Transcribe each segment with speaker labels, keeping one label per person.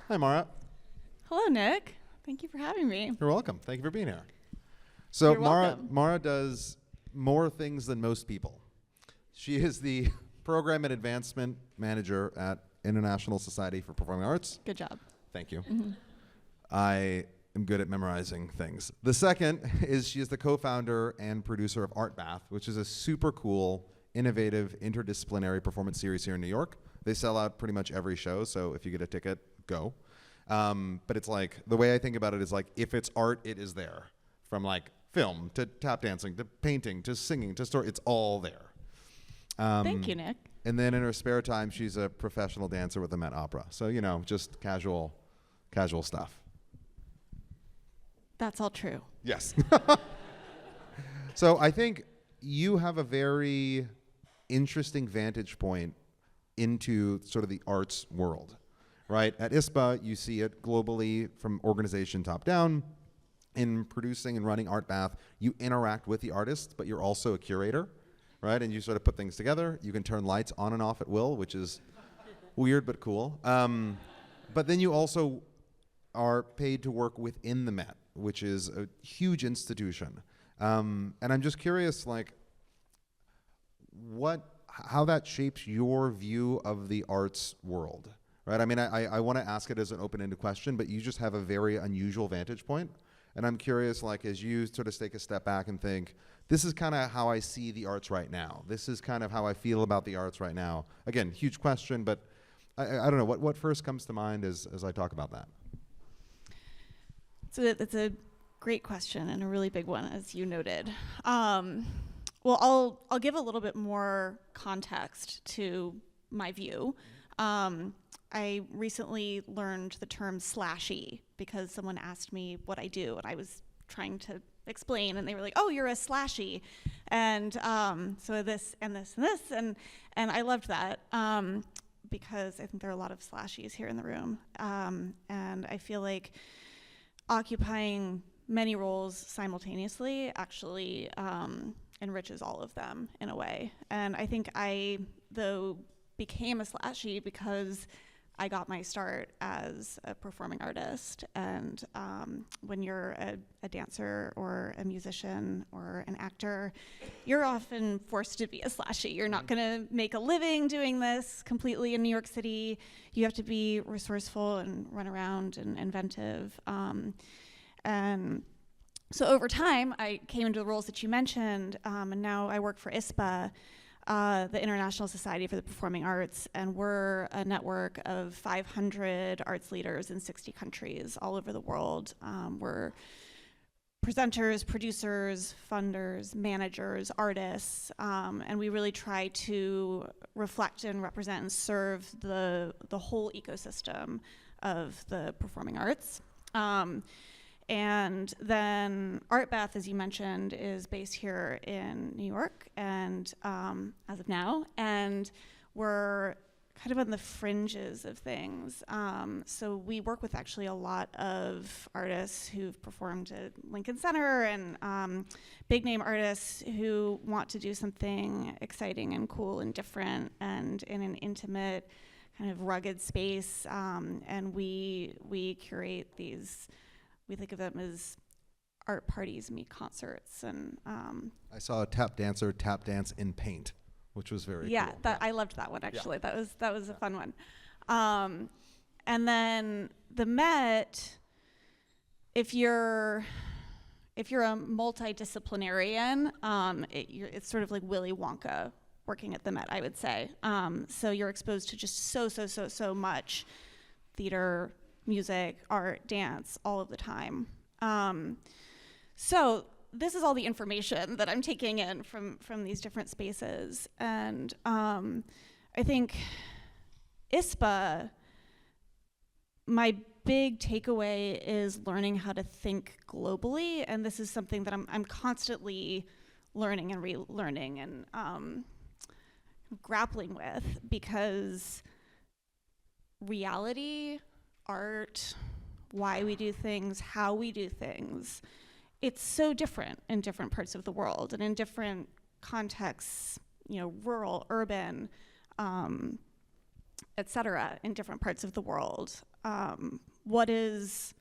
Speaker 1: Hi, Mara.
Speaker 2: Hello, Nick. Thank you for having me.
Speaker 1: You're welcome. Thank you for being here. So
Speaker 2: You're welcome.
Speaker 1: Mara does more things than most people. She is the Program and Advancement Manager at International Society for Performing Arts.
Speaker 2: Good job.
Speaker 1: Thank you. I am good at memorizing things. The second is she is the co-founder and producer of Art Bath, which is a super cool, innovative, interdisciplinary performance series here in New York. They sell out pretty much every show, so if you get a ticket, go. But it's like, the way I think about it is like, if it's art, it is there. From like film to tap dancing to painting to singing to story, it's all there.
Speaker 2: Thank you, Nick.
Speaker 1: And then in her spare time, she's a professional dancer with the Met Opera. So, you know, just casual stuff.
Speaker 2: That's all true.
Speaker 1: Yes. So I think you have a very interesting vantage point into sort of the arts world, right? At ISPA, you see it globally from organization top down. In producing and running Art Bath, you interact with the artists, but you're also a curator, right? And you sort of put things together. You can turn lights on and off at will, which is weird but cool. But then you also are paid to work within the Met, which is a huge institution. And I'm just curious, like, how that shapes your view of the arts world, right? I mean, I want to ask it as an open-ended question, but you just have a very unusual vantage point. And I'm curious, like, as you sort of take a step back and think, this is kind of how I see the arts right now. This is kind of how I feel about the arts right now. Again, huge question, but I don't know. What first comes to mind as I talk about that?
Speaker 2: So it's a great question and a really big one, as you noted. Well, I'll give a little bit more context to my view. I recently learned the term Slashy because someone asked me what I do, and I was trying to explain, and they were like, "Oh, you're a Slashy," and so this and this and this, and I loved that because I think there are a lot of Slashies here in the room, and I feel like occupying many roles simultaneously actually enriches all of them in a way. And I think I, though, became a Slashy because I got my start as a performing artist. And when you're a dancer or a musician or an actor, you're often forced to be a Slashy. You're not gonna make a living doing this completely in New York City. You have to be resourceful and run around and inventive. And so over time, I came into the roles that you mentioned, and now I work for ISPA, the International Society for the Performing Arts, and we're a network of 500 arts leaders in 60 countries all over the world. We're presenters, producers, funders, managers, artists, and we really try to reflect and represent and serve the whole ecosystem of the performing arts. And then Art Bath, as you mentioned, is based here in New York, and as of now, and we're kind of on the fringes of things. So we work with actually a lot of artists who've performed at Lincoln Center and big name artists who want to do something exciting and cool and different and in an intimate, kind of rugged space. And we curate these. We think of them as art parties meet concerts, and
Speaker 1: I saw a tap dancer tap dance in paint, which was very cool.
Speaker 2: I loved that one actually. Yeah. That was a fun one. And then the Met, if you're a multidisciplinarian, it's sort of like Willy Wonka working at the Met, I would say. So you're exposed to just so much theater, music, art, dance, all of the time. So this is all the information that I'm taking in from these different spaces. And I think ISPA, my big takeaway is learning how to think globally. And this is something that I'm constantly learning and relearning and grappling with, because reality, art, why we do things, how we do things, it's so different in different parts of the world and in different contexts, rural, urban, et cetera, in different parts of the world. What does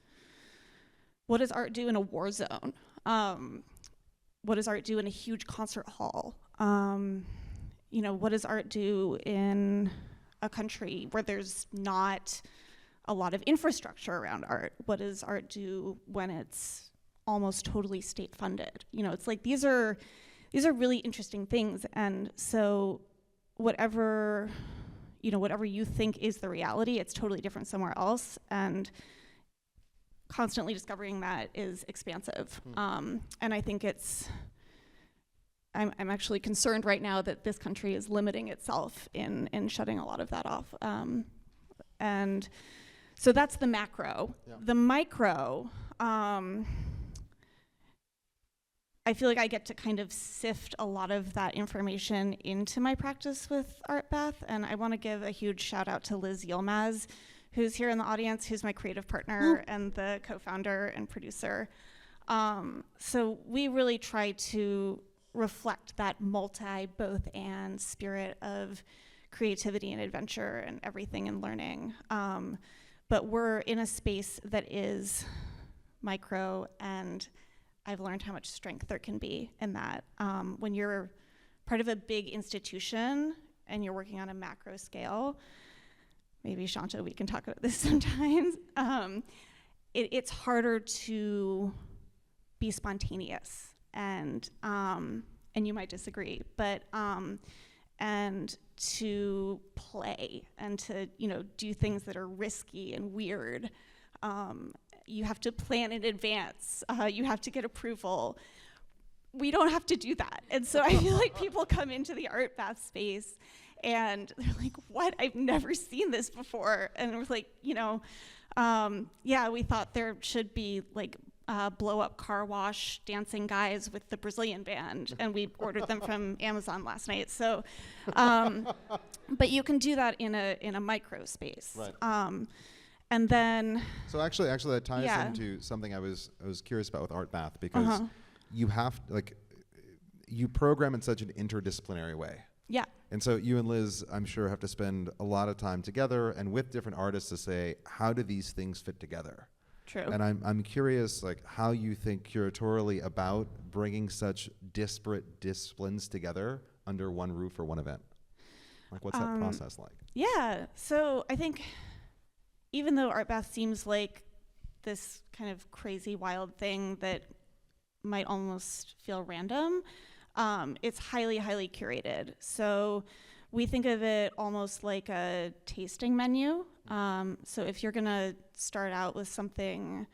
Speaker 2: art do in a war zone? What does art do in a huge concert hall? What does art do in a country where there's not a lot of infrastructure around art? What does art do when it's almost totally state funded? It's like these are really interesting things, and so whatever you think is the reality, it's totally different somewhere else, and constantly discovering that is expansive. And I think I'm actually concerned right now that this country is limiting itself in shutting a lot of that off. And so that's the macro. Yeah. The micro, I feel like I get to kind of sift a lot of that information into my practice with ArtBath, and I want to give a huge shout out to Liz Yilmaz, who's here in the audience, who's my creative partner and the co-founder and producer. So we really try to reflect that both and spirit of creativity and adventure and everything and learning. But we're in a space that is micro, and I've learned how much strength there can be in that. When you're part of a big institution and you're working on a macro scale, maybe Shanta, we can talk about this sometimes, it's harder to be spontaneous, and you might disagree, but and to play and to do things that are risky and weird. You have to plan in advance. You have to get approval. We don't have to do that, and so I feel like people come into the ArtBath space and they're like, "What? I've never seen this before." And we're like, we thought there should be like blow-up car wash dancing guys with the Brazilian band, and we ordered them from Amazon last night. So, but you can do that in a micro space,
Speaker 1: right?
Speaker 2: And then.
Speaker 1: So actually, that ties into something I was curious about with ArtBath, because you have you program in such an interdisciplinary way.
Speaker 2: Yeah.
Speaker 1: And so you and Liz, I'm sure, have to spend a lot of time together and with different artists to say, how do these things fit together?
Speaker 2: True.
Speaker 1: And I'm curious, how you think curatorially about bringing such disparate disciplines together under one roof for one event. What's that process like?
Speaker 2: Yeah. So I think even though ArtBath seems like this kind of crazy, wild thing that might almost feel random, it's highly, highly curated. So we think of it almost like a tasting menu. So if you're gonna start out with something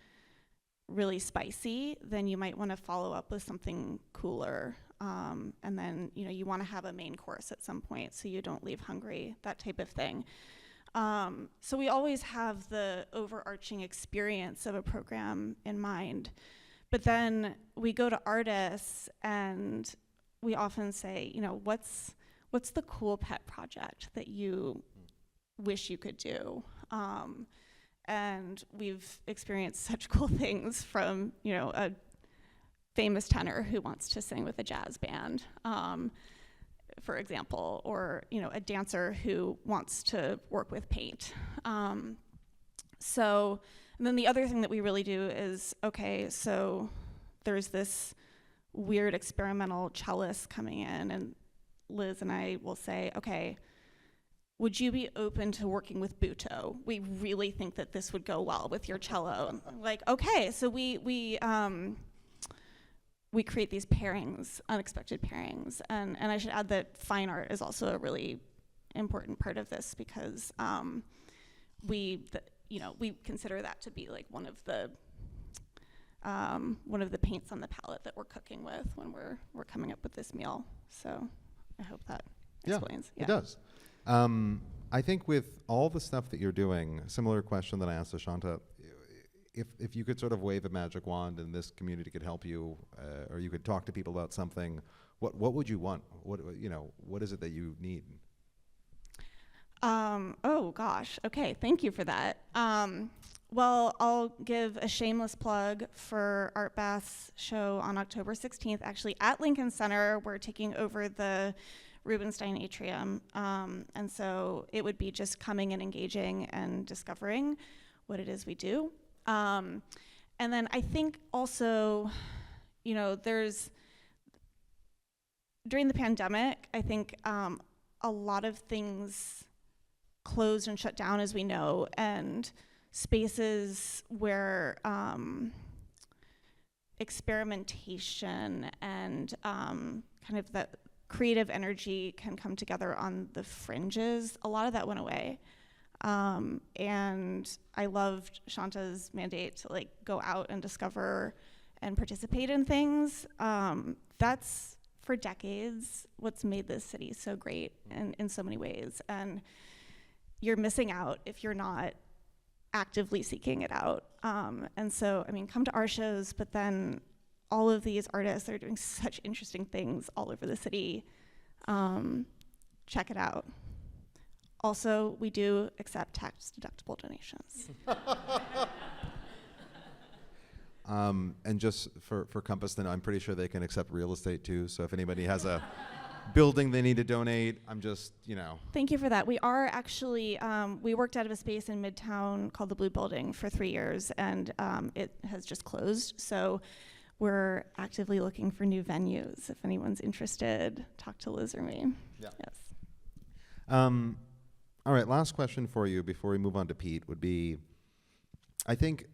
Speaker 2: really spicy, then you might want to follow up with something cooler. And then you want to have a main course at some point so you don't leave hungry, that type of thing. So we always have the overarching experience of a program in mind. But then we go to artists and we often say, what's the cool pet project that you wish you could do? And we've experienced such cool things from, a famous tenor who wants to sing with a jazz band, for example, or, a dancer who wants to work with paint. And then the other thing that we really do is, so there's this weird experimental cellist coming in, and Liz and I will say, would you be open to working with Buto? We really think that this would go well with your cello. And so we create these pairings, unexpected pairings, and I should add that fine art is also a really important part of this, because we consider that to be like one of the paints on the palette that we're cooking with when we're coming up with this meal. So I hope that explains.
Speaker 1: Yeah, it does. I think with all the stuff that you're doing, similar question that I asked Ashanta, if you could sort of wave a magic wand and this community could help you, or you could talk to people about something, what would you want? What is it that you need?
Speaker 2: Oh gosh. Okay, thank you for that. Well, I'll give a shameless plug for ArtBath's show on October 16th. Actually, at Lincoln Center, we're taking over the Rubinstein Atrium. And so it would be just coming and engaging and discovering what it is we do. And then I think also, you know, during the pandemic, I think a lot of things closed and shut down, as we know, and spaces where experimentation and kind of the creative energy can come together on the fringes, a lot of that went away. And I loved Shanta's mandate to like go out and discover and participate in things. That's for decades what's made this city so great in so many ways. And you're missing out if you're not actively seeking it out. And so, I mean, come to our shows, but then all of these artists are doing such interesting things all over the city. Check it out. Also, we do accept tax-deductible donations.
Speaker 1: And just for Compass, then I'm pretty sure they can accept real estate too. So if anybody has a building they need to donate, I'm just, you know.
Speaker 2: Thank you for that. We are actually, we worked out of a space in Midtown called the Blue Building for 3 years, and it has just closed. So we're actively looking for new venues. If anyone's interested, talk to Liz or me.
Speaker 1: Yeah.
Speaker 2: Yes.
Speaker 1: All right, last question for you before we move on to Pete would be, I think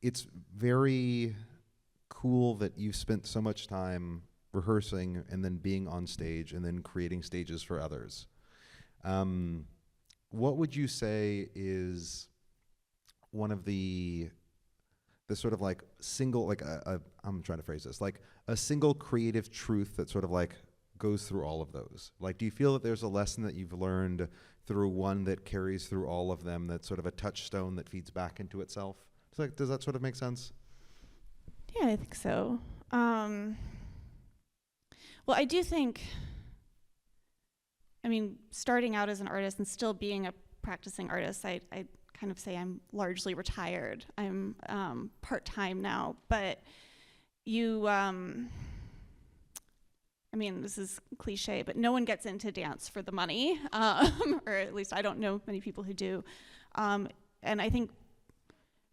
Speaker 1: it's very cool that you've spent so much time rehearsing and then being on stage and then creating stages for others. What would you say is one of the sort of like single, like I'm trying to phrase this, like a single creative truth that sort of like goes through all of those? Like, do you feel that there's a lesson that you've learned through one that carries through all of them, that's sort of a touchstone that feeds back into itself? Does that sort of make sense?
Speaker 2: Yeah, I think so. Well, I do think, I mean, starting out as an artist and still being a practicing artist, I kind of say I'm largely retired. I'm part-time now, but you, I mean, this is cliche, but no one gets into dance for the money, or at least I don't know many people who do. And I think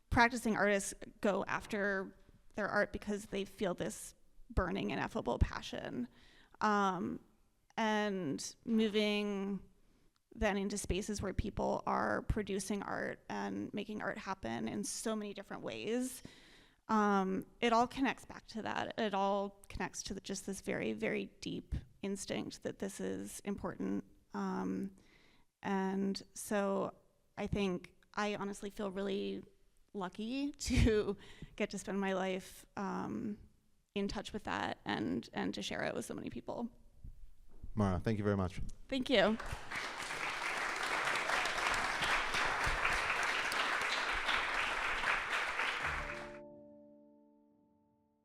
Speaker 2: practicing artists go after their art because they feel this burning, ineffable passion. And moving then into spaces where people are producing art and making art happen in so many different ways, it all connects back to that. It all connects to just this very, very deep instinct that this is important. And so I think I honestly feel really lucky to get to spend my life in touch with that and to share it with so many people.
Speaker 1: Mara, thank you very much.
Speaker 2: Thank you.